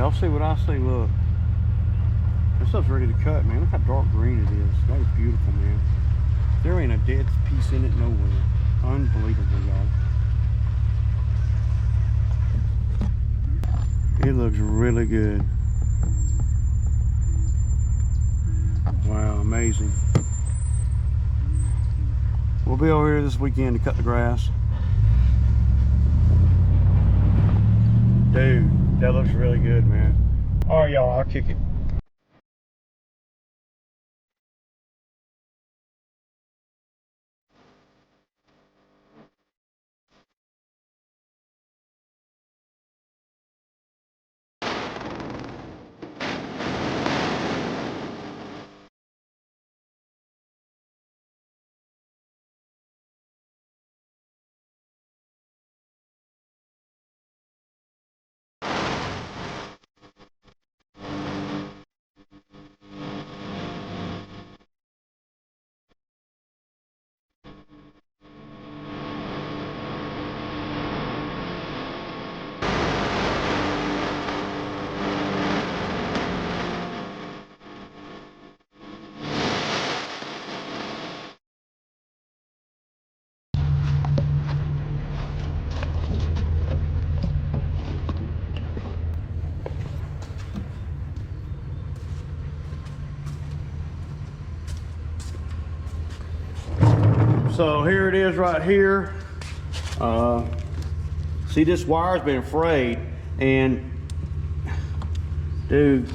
Y'all see what I see? Look. This stuff's ready to cut, man. Look how dark green it is. That is beautiful, man. There ain't a dead piece in it nowhere. Unbelievable, y'all. It looks really good. Wow, amazing. We'll be over here this weekend to cut the grass. Dude, that looks really good, man. All right, y'all, I'll kick it. So here it is right here. See, this wire's been frayed, and dude,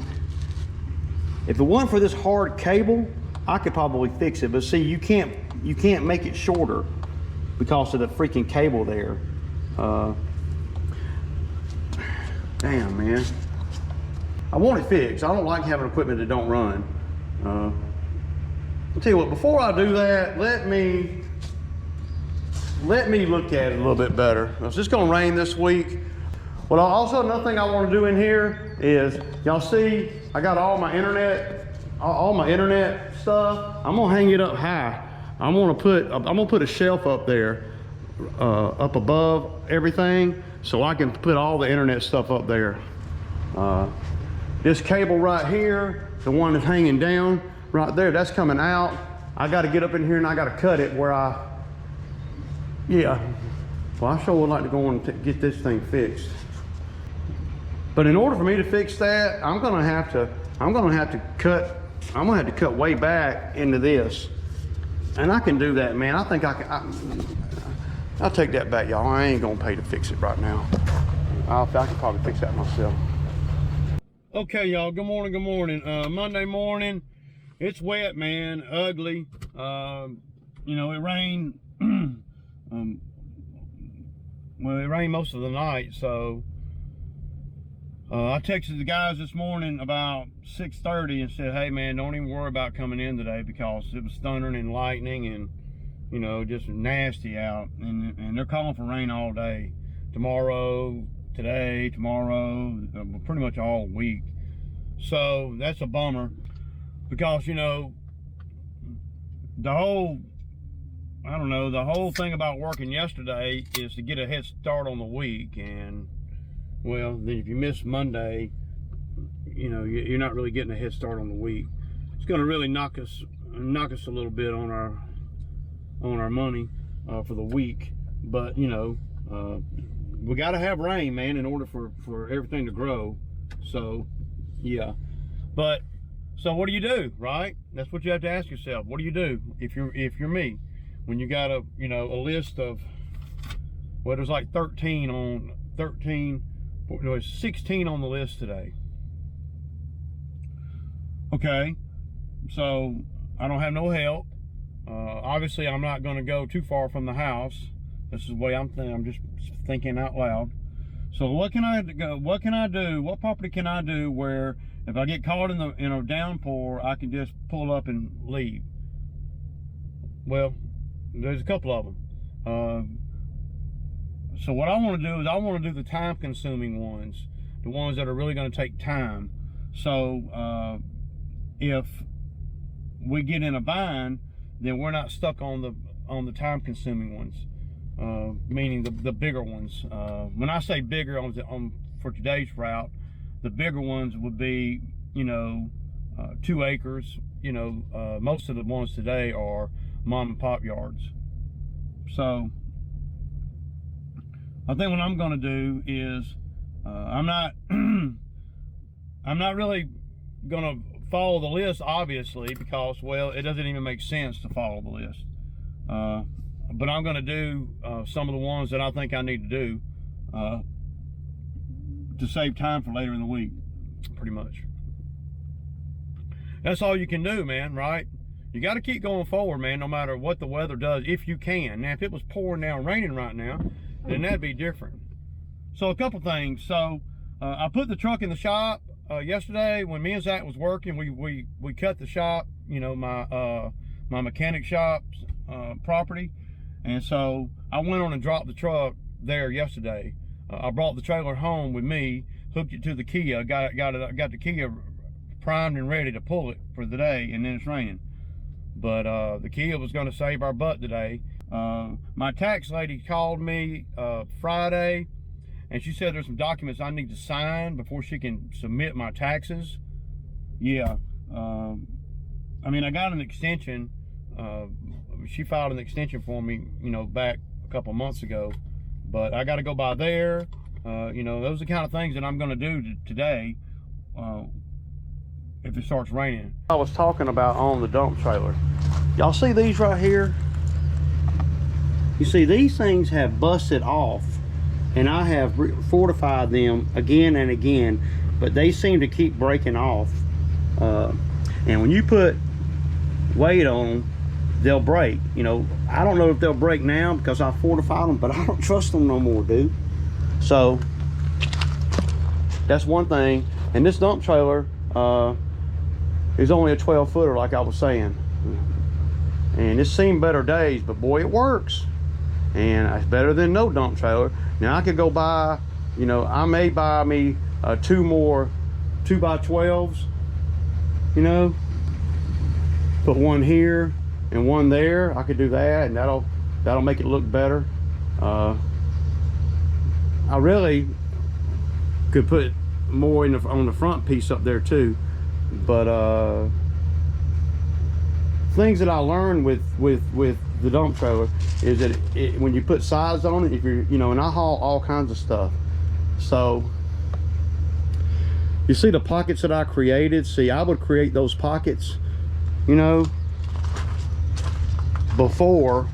if it wasn't for this hard cable, I could probably fix it. But see, you can't make it shorter because of the freaking cable there. Damn, man. I want it fixed. I don't like having equipment that don't run. I'll tell you what, before I do that, let me look at it a little bit better. It's just gonna rain this week. Well, also another thing I want to do in here is, y'all see, I got all my internet stuff. I'm gonna hang it up high. I'm gonna put a shelf up there, up above everything, so I can put all the internet stuff up there. This cable right here, the one that's hanging down right there, that's coming out. I got to get up in here and I got to cut it where well, I sure would like to go and get this thing fixed. But in order for me to fix that, I'm gonna have to cut way back into this, and I can do that, man. I think I'll take that back, y'all. I ain't gonna pay to fix it right now. I can probably fix that myself. Okay, y'all. Good morning. Good morning. Monday morning. It's wet, man. Ugly. You know, it rained. Well, it rained most of the night, so I texted the guys this morning about 6:30 and said, hey man, don't even worry about coming in today because it was thundering and lightning and, you know, just nasty out, and they're calling for rain all day, tomorrow, today, tomorrow, pretty much all week. So that's a bummer because, you know, the whole thing about working yesterday is to get a head start on the week. And well, then if you miss Monday, you know, you're not really getting a head start on the week. It's going to really knock us a little bit on our money for the week. But you know, we got to have rain, man, in order for everything to grow. So yeah, but so what do you do, right? That's what you have to ask yourself. What do you do if you're me? When you got a list of, well, there's like 16 on the list today. Okay, so I don't have no help. Obviously, I'm not going to go too far from the house. This is the way I'm just thinking out loud. So what can I do? What property can I do where if I get caught in a downpour, I can just pull up and leave? Well, there's a couple of them. So what I want to do is I want to do the time-consuming ones, the ones that are really going to take time. So if we get in a bind, then we're not stuck on the time-consuming ones, meaning the bigger ones. When I say bigger for today's route, the bigger ones would be, 2 acres. Most of the ones today are mom and pop yards. So I think what I'm going to do is I'm not I'm not really going to follow the list, obviously, because, well, it doesn't even make sense to follow the list. But I'm going to do some of the ones that I think I need to do to save time for later in the week, pretty much. That's all you can do, man, right? You got to keep going forward, man, no matter what the weather does, if you can. Now, if it was pouring down, raining right now, then that'd be different. So a couple things. So I put the truck in the shop yesterday when me and Zach was working. We cut the shop, my mechanic shop's property, and so I went on and dropped the truck there yesterday. I brought the trailer home with me, hooked it to the Kia, got the Kia primed and ready to pull it for the day, and then it's raining. But the Kia was going to save our butt today. My tax lady called me Friday, and she said there's some documents I need to sign before she can submit my taxes. Yeah, I got an extension. She filed an extension for me, back a couple months ago, but I got to go by there. Those are the kind of things that I'm going to do today if it starts raining. I was talking about on the dump trailer. Y'all see these right here? You see, these things have busted off, and I have fortified them again and again, but they seem to keep breaking off. And when you put weight on them, they'll break. I don't know if they'll break now because I fortified them, but I don't trust them no more, dude. So that's one thing. And this dump trailer is only a 12-footer, like I was saying. And it's seen better days, but boy, it works. And it's better than no dump trailer. Now I could go buy, I may buy me 2 more 2x12s, put one here and one there. I could do that, and that'll make it look better. I really could put more on the front piece up there too, but things that I learned with the dump trailer is that when you put sides on it, if you're and I haul all kinds of stuff, so you see the pockets that I created. See, I would create those pockets before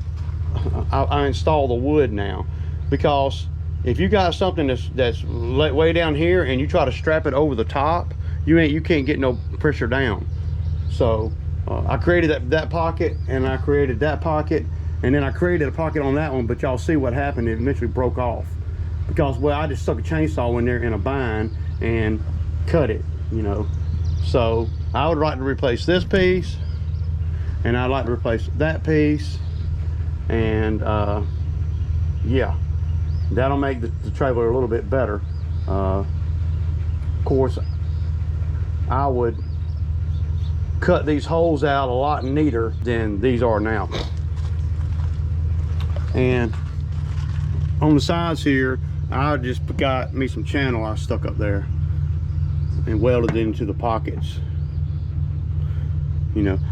I install the wood now, because if you got something that's way down here and you try to strap it over the top, you can't get no pressure down. So I created that pocket, and I created that pocket, and then I created a pocket on that one, but y'all see what happened. It eventually broke off because, well, I just stuck a chainsaw in there in a bind and cut it, So I would like to replace this piece, and I'd like to replace that piece, and yeah, that'll make the trailer a little bit better. Of course, I would cut these holes out a lot neater than these are now. And on the sides here, I just got me some channel I stuck up there and welded it into the pockets.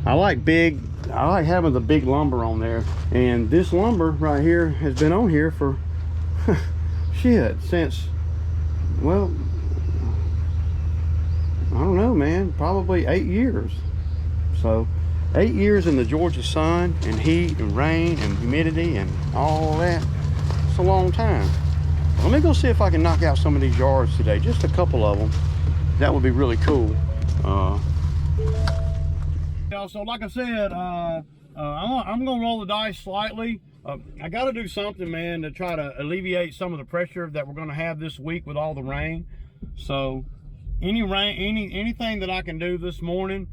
I like having the big lumber on there, and this lumber right here has been on here for shit since, well, I don't know, man, probably 8 years. So 8 years in the Georgia sun and heat and rain and humidity and all that, it's a long time. Let me go see if I can knock out some of these yards today, just a couple of them. That would be really cool. So like I said, I'm gonna roll the dice slightly. I got to do something, man, to try to alleviate some of the pressure that we're gonna have this week with all the rain. So anything that I can do this morning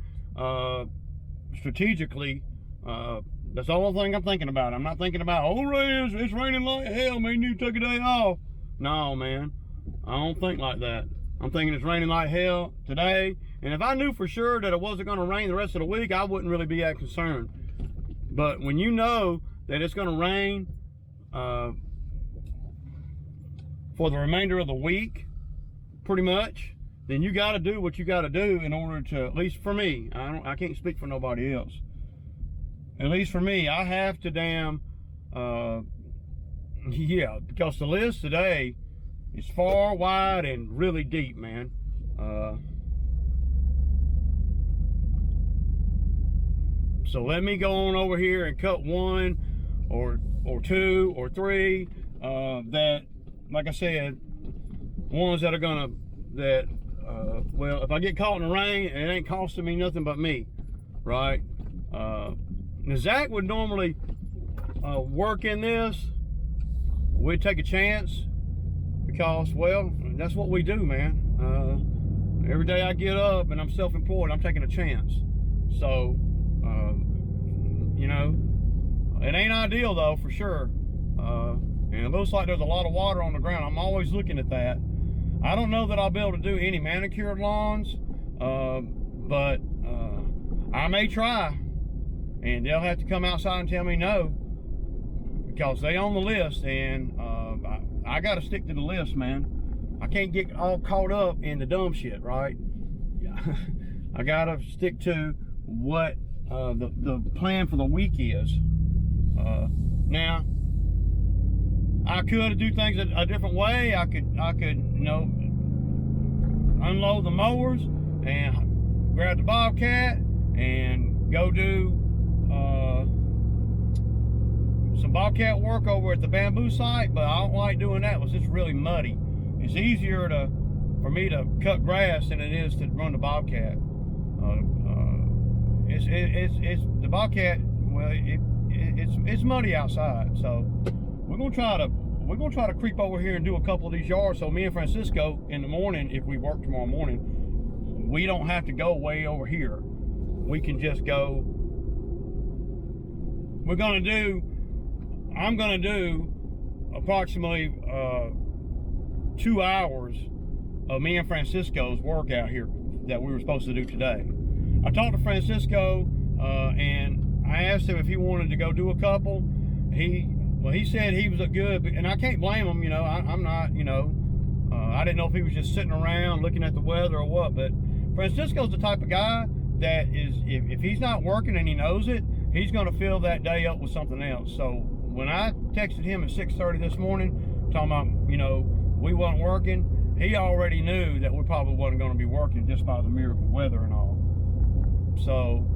strategically, that's the only thing I'm thinking about. I'm not thinking about, oh, Ray, it's raining like hell, man, you took a day off. No, man, I don't think like that. I'm thinking it's raining like hell today, and if I knew for sure that it wasn't going to rain the rest of the week, I wouldn't really be that concerned. But when you know that it's going to rain for the remainder of the week, pretty much, then you got to do what you got to do in order to, at least for me, I can't speak for nobody else. At least for me, I have to damn, yeah, because the list today is far, wide, and really deep, man. So let me go on over here and cut one or two or three that, like I said, ones that are gonna, well, if I get caught in the rain, it ain't costing me nothing but me, right? Now Zach would normally work in this. We'd take a chance because, well, that's what we do, man. Every day I get up and I'm self-employed, I'm taking a chance. So, you know, it ain't ideal though, for sure. And it looks like there's a lot of water on the ground. I'm always looking at that. I don't know that I'll be able to do any manicured lawns, but I may try, and they'll have to come outside and tell me no, because they on the list, and I got to stick to the list, man. I can't get all caught up in the dumb shit, right? I got to stick to what the plan for the week is. Now, I could do things a different way. I could, you know, unload the mowers and grab the Bobcat and go do some Bobcat work over at the bamboo site, but I don't like doing that. It's just really muddy. It's easier for me to cut grass than it is to run the Bobcat. It's the Bobcat. Well, it's muddy outside, so we're gonna try to creep over here and do a couple of these yards. So me and Francisco in the morning, if we work tomorrow morning, we don't have to go way over here. We can just go. I'm gonna do approximately 2 hours of me and Francisco's work out here that we were supposed to do today. I talked to Francisco and I asked him if he wanted to go do a couple. He said he was a good, and I can't blame him, you know. I'm not, you know, I didn't know if he was just sitting around looking at the weather or what, but Francisco's the type of guy that is, if he's not working and he knows it, he's going to fill that day up with something else. So when I texted him at 6:30 this morning, talking about, you know, we wasn't working, he already knew that we probably wasn't going to be working just by the mere weather and all. So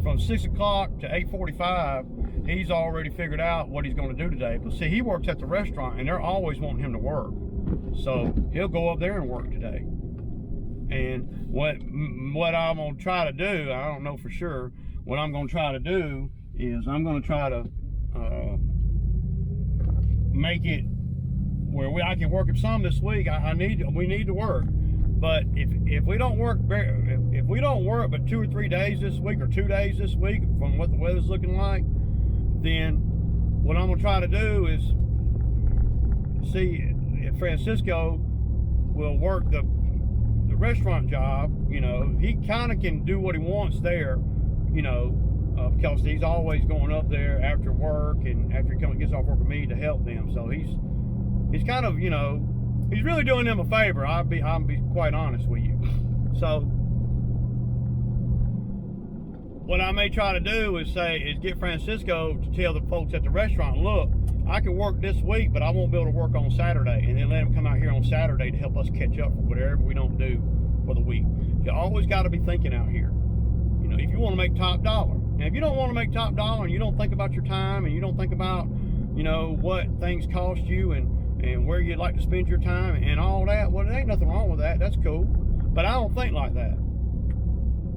from 6 o'clock to 8:45, he's already figured out what he's going to do today. But see, he works at the restaurant, and they're always wanting him to work. So he'll go up there and work today. And what I'm going to try to do, I don't know for sure, what I'm going to try to do is I'm going to try to make it where I can work some this week. We need to work. But if we don't work but 2 or 3 days this week, or 2 days this week, from what the weather's looking like, then what I'm gonna try to do is see if Francisco will work the restaurant job. You know, he kind of can do what he wants there, you know, because he's always going up there after work and after he gets off work with me to help them. So he's kind of, you know, he's really doing them a favor. I'll be quite honest with you. So what I may try to do is get Francisco to tell the folks at the restaurant, look, I can work this week, but I won't be able to work on Saturday, and then let him come out here on Saturday to help us catch up for whatever we don't do for the week. You always got to be thinking out here. You know, if you want to make top dollar. Now, if you don't want to make top dollar and you don't think about your time and you don't think about, you know, what things cost you and where you'd like to spend your time and all that, well, there ain't nothing wrong with that. That's cool. But I don't think like that.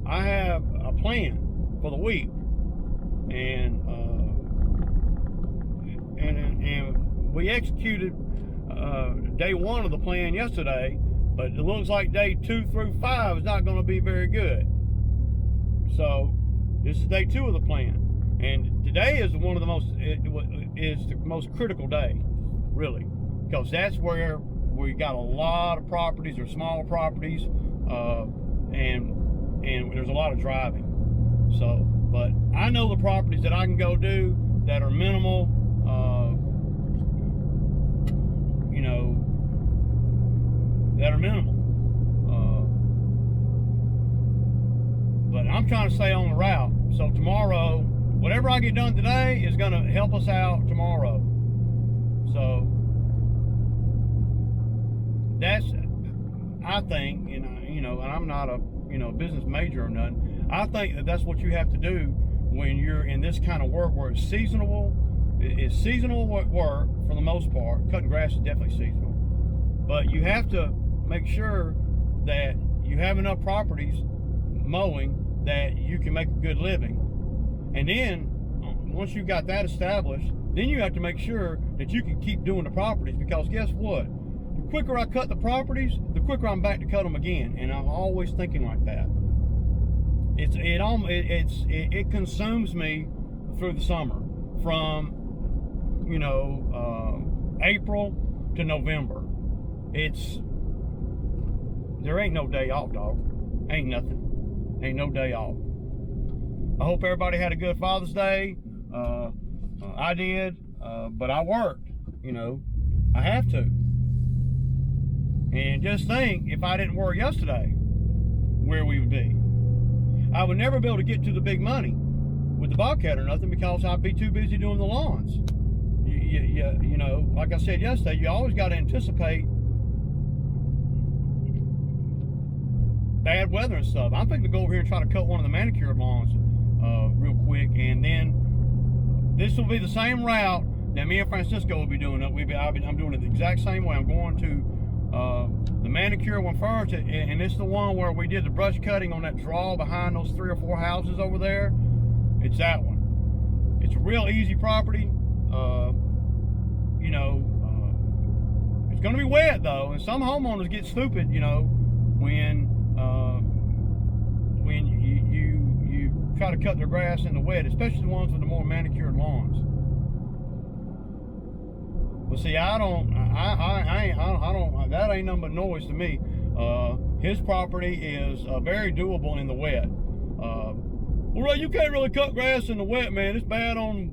I have a plan for the week, and we executed day 1 of the plan yesterday, but it looks like day 2 through 5 is not going to be very good. So this is day 2 of the plan, and today is one of the most critical day, really, because that's where we got a lot of properties or smaller properties, and there's a lot of driving. So, but I know the properties that I can go do that are minimal, you know, that are minimal. But I'm trying to stay on the route. So tomorrow, whatever I get done today is going to help us out tomorrow. So that's, I think, you know, and I'm not a, business major or nothing. I think that that's what you have to do when you're in this kind of work where it's seasonal. It's seasonal work for the most part. Cutting grass is definitely seasonal. But you have to make sure that you have enough properties mowing that you can make a good living. And then, once you've got that established, then you have to make sure that you can keep doing the properties, because guess what? The quicker I cut the properties, the quicker I'm back to cut them again. And I'm always thinking like that. It consumes me through the summer, from April to November. There ain't no day off, dog. Ain't nothing. Ain't no day off. I hope everybody had a good Father's Day. I did, but I worked. I have to. And just think, if I didn't work yesterday, where we would be. I would never be able to get to the big money with the Bobcat or nothing, because I'd be too busy doing the lawns. Like I said yesterday, you always got to anticipate bad weather and stuff. I'm thinking to go over here and try to cut one of the manicured lawns real quick, and then this will be the same route that me and Francisco will be doing. I'm doing it the exact same way. I'm going to the manicure one first, and it's the one where we did the brush cutting on that draw behind those 3 or 4 houses over there. It's that one. It's a real easy property. It's going to be wet though, and some homeowners get stupid, when you try to cut their grass in the wet, especially the ones with the more manicured lawns. But see, I don't. That ain't nothing but noise to me. His property is very doable in the wet. Well, you can't really cut grass in the wet, man. It's bad on.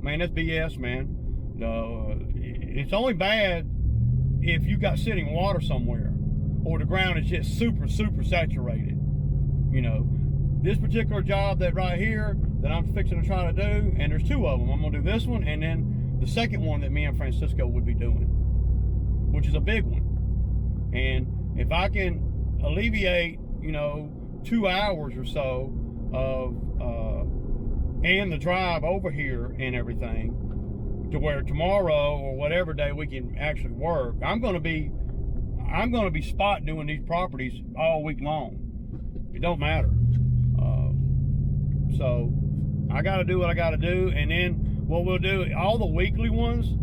Man, that's BS, man. It's only bad if you got sitting water somewhere, or the ground is just super saturated. This particular job that right here that I'm fixing to try to do, and there's 2 of them. I'm gonna do this one, and then the second one that me and Francisco would be doing, which is a big one. And if I can alleviate, 2 hours or so of and the drive over here and everything, to where tomorrow or whatever day we can actually work, I'm gonna be spot doing these properties all week long. It don't matter. So I got to do what I got to do, and then what we'll do, all the weekly ones,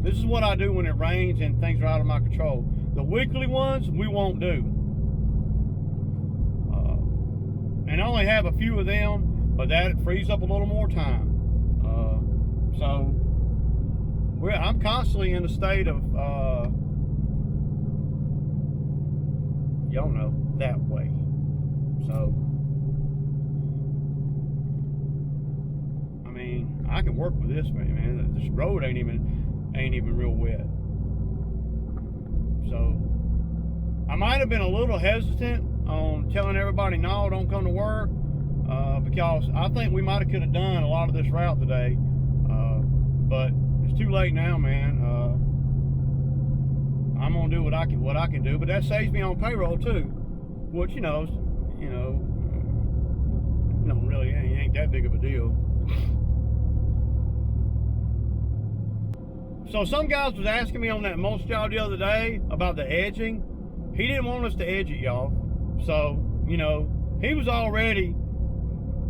this is what I do when it rains and things are out of my control. The weekly ones we won't do, and I only have a few of them, but that frees up a little more time. So I'm constantly in a state of y'all know, that way. So I can work with this, man. This road ain't even real wet. So I might have been a little hesitant on telling everybody no, don't come to work, because I think we might have could have done a lot of this route today, but it's too late now, man. I'm gonna do what I can do, but that saves me on payroll too, which really ain't that big of a deal. So some guys was asking me on that mulch job the other day about the edging. He didn't want us to edge it, y'all. So, he was already,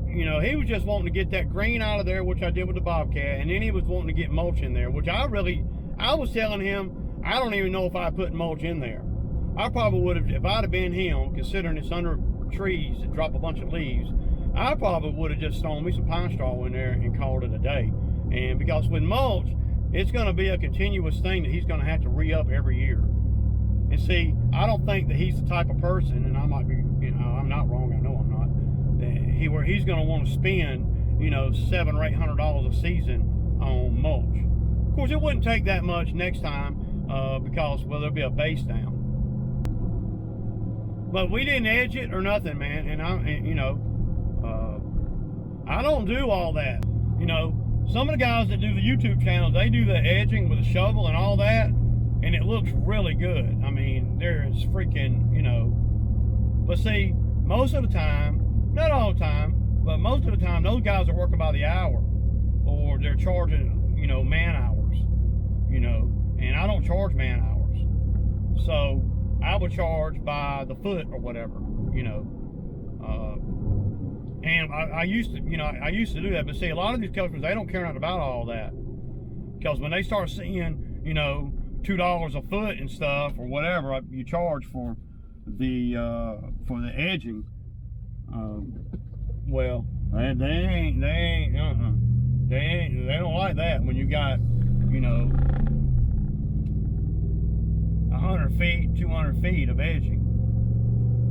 he was just wanting to get that green out of there, which I did with the Bobcat, and then he was wanting to get mulch in there, which I was telling him, I don't even know if I put mulch in there. I probably would have, if I'd have been him, considering it's under trees that drop a bunch of leaves, I probably would have just thrown me some pine straw in there and called it a day. And because with mulch, it's going to be a continuous thing that he's going to have to re-up every year. And see, I don't think that he's the type of person, and I might be, I'm not wrong, I know I'm not, where he's going to want to spend, $700 or $800 a season on mulch. Of course, it wouldn't take that much next time, because, well, there'll be a base down. But we didn't edge it or nothing, man. And you know, I don't do all that. You know, some of the guys that do the YouTube channels, they do the edging with a shovel and all that, and it looks really good. I mean, there's freaking, you know. But see, most of the time, not all the time, but most of the time, those guys are working by the hour, or they're charging, you know, man hours, you know, and I don't charge man hours. So I would charge by the foot or whatever, you know. And I used to, you know, I used to do that. But see, a lot of these customers, they don't care nothing about all that. Because when they start seeing, you know, $2 a foot and stuff or whatever you charge for the edging, well, they don't like that when you got, you know, 100 feet, 200 feet of edging.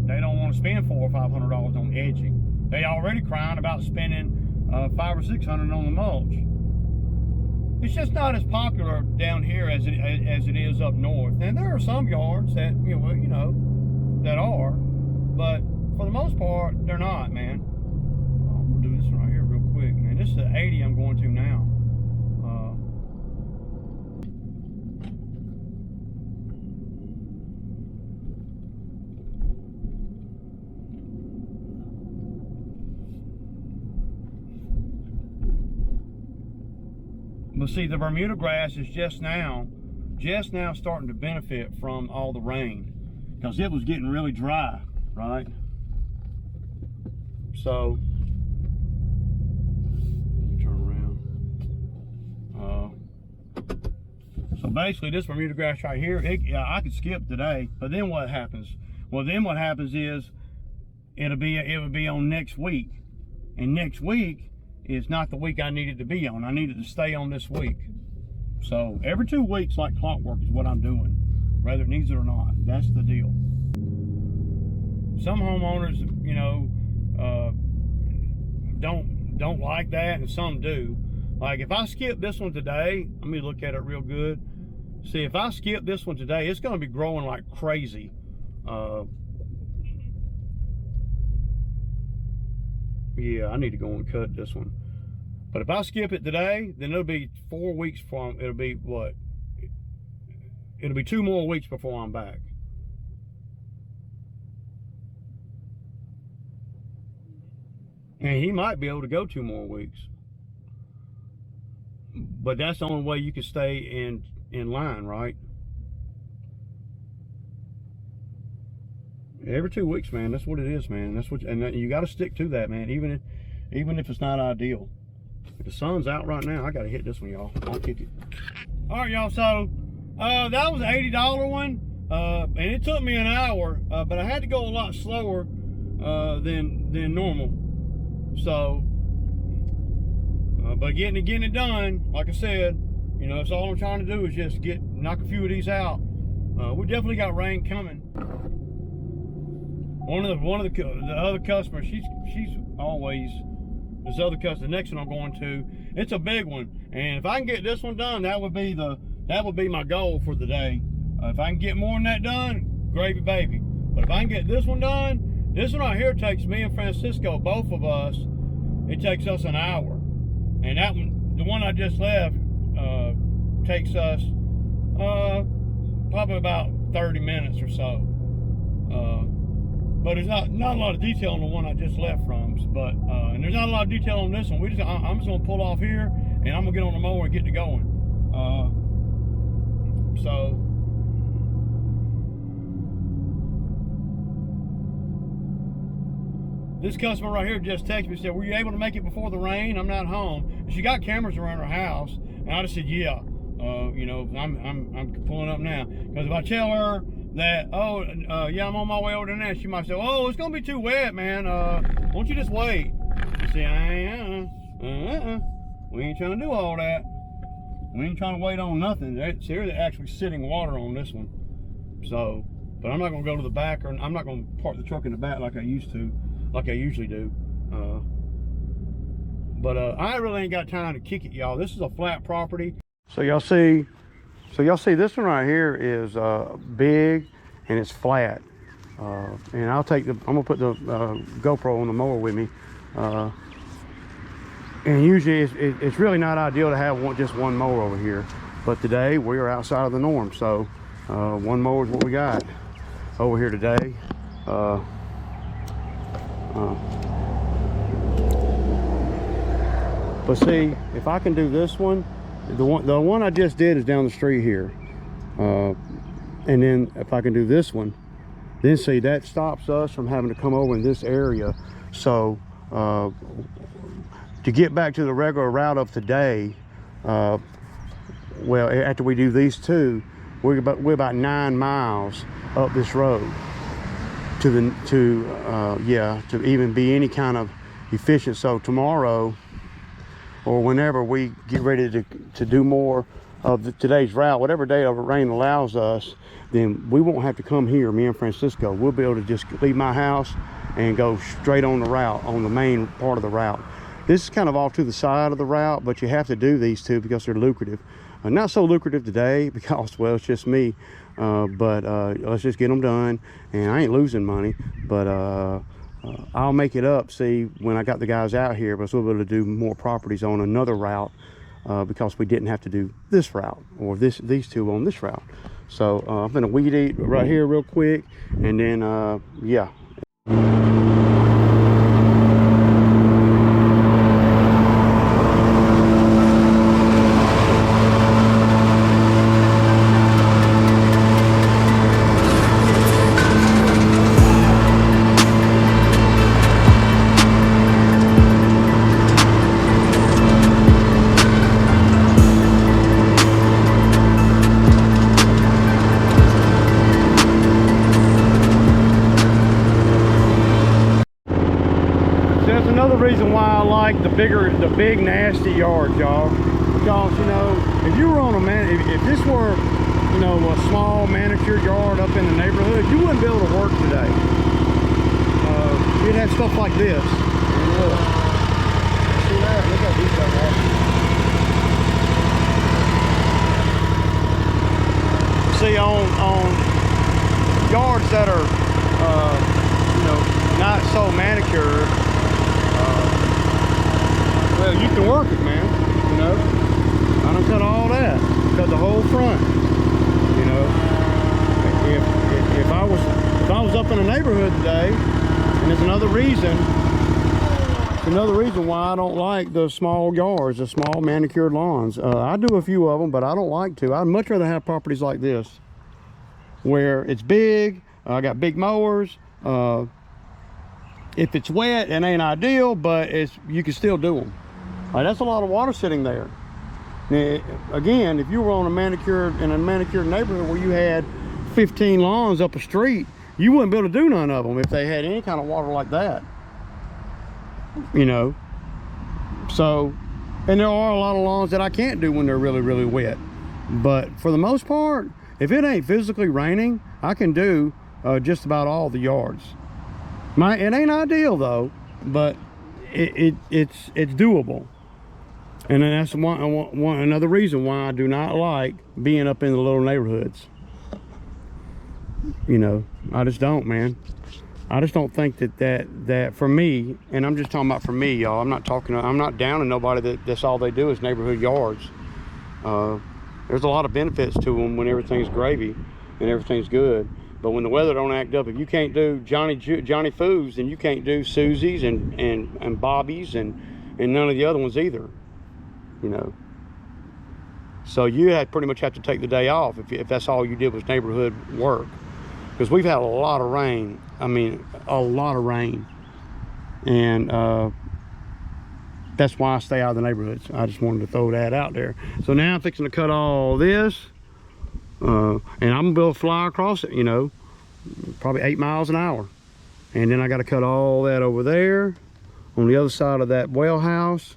They don't want to spend $400 or $500 on edging. They already crying about spending $500 or $600 on the mulch. It's just not as popular down here as it is up north. And there are some yards that you know that are, but for the most part, they're not, man. I'm gonna do this one right here real quick, man. This is the 80 I'm going to now. But see, the Bermuda grass is just now starting to benefit from all the rain, because it was getting really dry, right? So, let me turn around. So basically, this Bermuda grass right here, I could skip today. But then what happens? Well, then what happens is it would be on next week, and next week is not the week I needed to be on. I needed to stay on this week. So every 2 weeks, like clockwork, is what I'm doing, whether it needs it or not. That's the deal. Some homeowners, you know, don't like that, and some do. Like if I skip this one today, let me look at it real good. See, if I skip this one today, it's going to be growing like crazy. Yeah, I need to go and cut this one. But if I skip it today, then it'll be 4 weeks from, it'll be what? It'll be 2 more weeks before I'm back. And he might be able to go 2 more weeks. But that's the only way you can stay in line, right? Every 2 weeks, man. That's what it is, man. That's what, and you got to stick to that, man. Even if it's not ideal. If the sun's out right now, I got to hit this one, y'all. I'll kick it. All right, y'all. So that was an $80 one, and it took me an hour, but I had to go a lot slower than normal. So, but getting it done, like I said, you know, that's all I'm trying to do is just knock a few of these out. We definitely got rain coming. One of the other customers, she's always, this other customer, the next one I'm going to, it's a big one, and if I can get this one done, that would be my goal for the day. If I can get more than that done, gravy baby. But if I can get this one done, this one right here takes me and Francisco, both of us, it takes us an hour, and that one, the one I just left, takes us probably about 30 minutes or so. But there's not a lot of detail on the one I just left from, but and there's not a lot of detail on this one. I'm just gonna pull off here, and I'm gonna get on the mower and get to going. So this customer right here just texted me, said, "Were you able to make it before the rain? I'm not home." And she got cameras around her house, and I just said, "Yeah, you know, I'm pulling up now." Because if I tell her that, yeah, I'm on my way over there now, she might say, "Oh, it's gonna be too wet, man. Won't you just wait?" I say, we ain't trying to do all that. We ain't trying to wait on nothing. They're actually sitting water on this one. So, but I'm not gonna go to the back, or I'm not gonna park the truck in the back like I usually do. But I really ain't got time to kick it, y'all. This is a flat property. So y'all see this one right here is big and it's flat. And I'm gonna put the GoPro on the mower with me. And usually it's really not ideal to have just one mower over here, but today we are outside of the norm, so one mower is what we got over here today. But see, if I can do this one, the one I just did is down the street here, and then if I can do this one, then see, that stops us from having to come over in this area. So to get back to the regular route of today, well, after we do these two, we're about 9 miles up this road to even be any kind of efficient. So tomorrow, or whenever we get ready to do more of today's route, whatever day of rain allows us, then we won't have to come here, me and Francisco. We'll be able to just leave my house and go straight on the route, on the main part of the route. This is kind of off to the side of the route, but you have to do these two because they're lucrative. Not so lucrative today because, well, it's just me, but let's just get them done, and I ain't losing money, but I'll make it up, see, when I got the guys out here, but we'll be able to do more properties on another route because we didn't have to do this route or these two on this route. So I'm gonna weed eat right here real quick, and then yeah. Reason why I like the big nasty yards, y'all, because you know, if you were on if this were, you know, a small manicured yard up in the neighborhood, you wouldn't be able to work today. You'd have stuff like this. And look, see that? Look how deep that water. See, on yards that are you know, not so manicured, well, you can work it, man, you know. I done cut all that, cut the whole front, you know. If I was up in a neighborhood today, and it's another reason why I don't like the small yards, the small manicured lawns. I do a few of them, but I don't like to. I'd much rather have properties like this, where it's big. I got big mowers. If it's wet, it ain't ideal, but you can still do them. That's a lot of water sitting there. Now, again, if you were on a manicured neighborhood where you had 15 lawns up a street, you wouldn't be able to do none of them if they had any kind of water like that, you know. So, and there are a lot of lawns that I can't do when they're really, really wet. But for the most part, if it ain't physically raining, I can do just about all the yards. It ain't ideal though, but it's doable. And then that's another reason why I do not like being up in the little neighborhoods. You know, I just don't, man. I just don't think that for me, and I'm just talking about for me, y'all. I'm not downing nobody that's all they do is neighborhood yards. There's a lot of benefits to them when everything's gravy and everything's good. But when the weather don't act up, if you can't do Johnny Foos, then you can't do Susie's and Bobby's and none of the other ones either, you know. So you pretty much have to take the day off if that's all you did was neighborhood work. Because we've had a lot of rain. I mean, a lot of rain. And that's why I stay out of the neighborhoods. I just wanted to throw that out there. So now I'm fixing to cut all this. And I'm gonna be able to fly across it, you know, probably 8 miles an hour. And then I got to cut all that over there on the other side of that well house.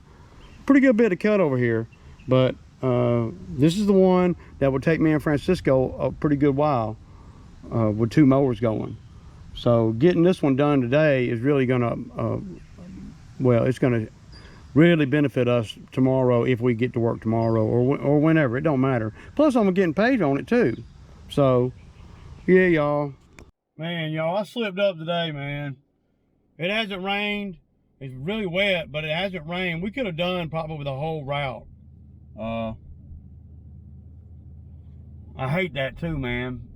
Pretty good bit of cut over here, but this is the one that would take me and Francisco a pretty good while with 2 mowers going. So getting this one done today is really gonna well, it's gonna really benefit us tomorrow if we get to work tomorrow or whenever. It don't matter. Plus I'm getting paid on it too. So yeah, y'all. Man, y'all, I slipped up today, man. It hasn't rained. It's really wet, but it hasn't rained. We could have done probably the whole route. I hate that too, man.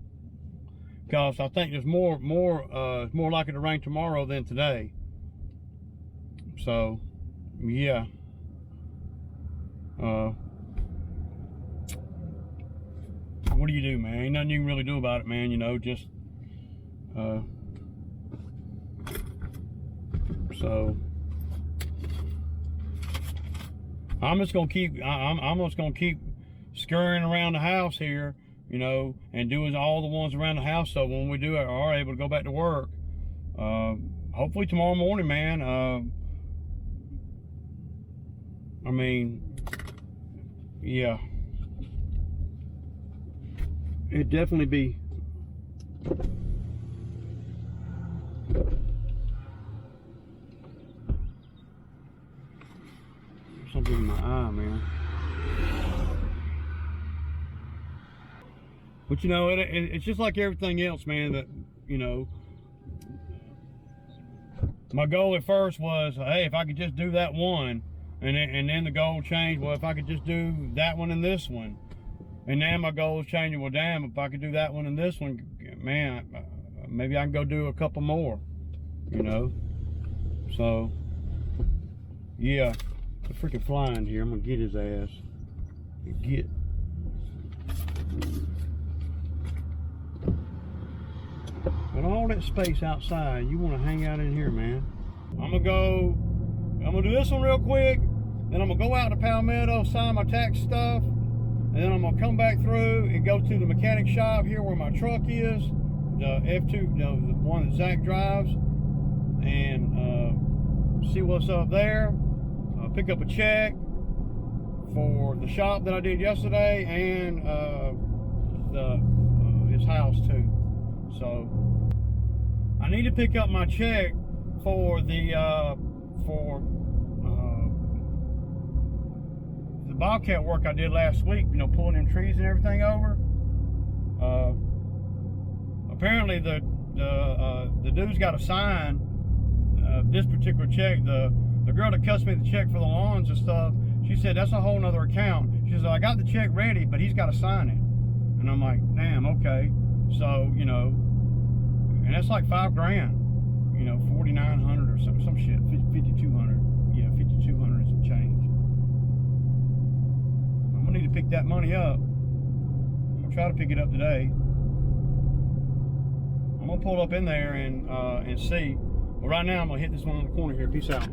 Because I think there's more likely to rain tomorrow than today. So, yeah. What do you do, man? Ain't nothing you can really do about it, man. You know, just so I'm just gonna keep scurrying around the house here, you know, and doing all the ones around the house. So when we do it, are able to go back to work, hopefully tomorrow morning, man. I mean, yeah, it'd definitely be. Something in my eye, man. But you know, it's just like everything else, man. That, you know, my goal at first was, hey, if I could just do that one, and then the goal changed. Well, if I could just do that one and this one, and now my goal is changing. Well, damn, if I could do that one and this one, man, maybe I can go do a couple more. You know, so yeah. The freaking flying here. I'm gonna get his ass. Get. But all that space outside, you want to hang out in here, man. I'm gonna do this one real quick. Then I'm gonna go out to Palmetto, sign my tax stuff, and then I'm gonna come back through and go to the mechanic shop here where my truck is, the F2, you know, the one that Zach drives, and see what's up there. Pick up a check for the shop that I did yesterday and his house too. So I need to pick up my check for the bobcat work I did last week. You know, pulling them trees and everything over. Apparently the dude's got to sign this particular check. The girl that cuts me the check for the lawns and stuff, she said that's a whole nother account. She said, I got the check ready, but he's got to sign it. And I'm like, damn, okay. So, you know, and that's like $5,000, you know, 4,900 or some shit, 5,200. Yeah, 5,200 and some change. I'm gonna need to pick that money up. I'm gonna try to pick it up today. I'm gonna pull up in there and see. But right now, I'm gonna hit this one on the corner here. Peace out.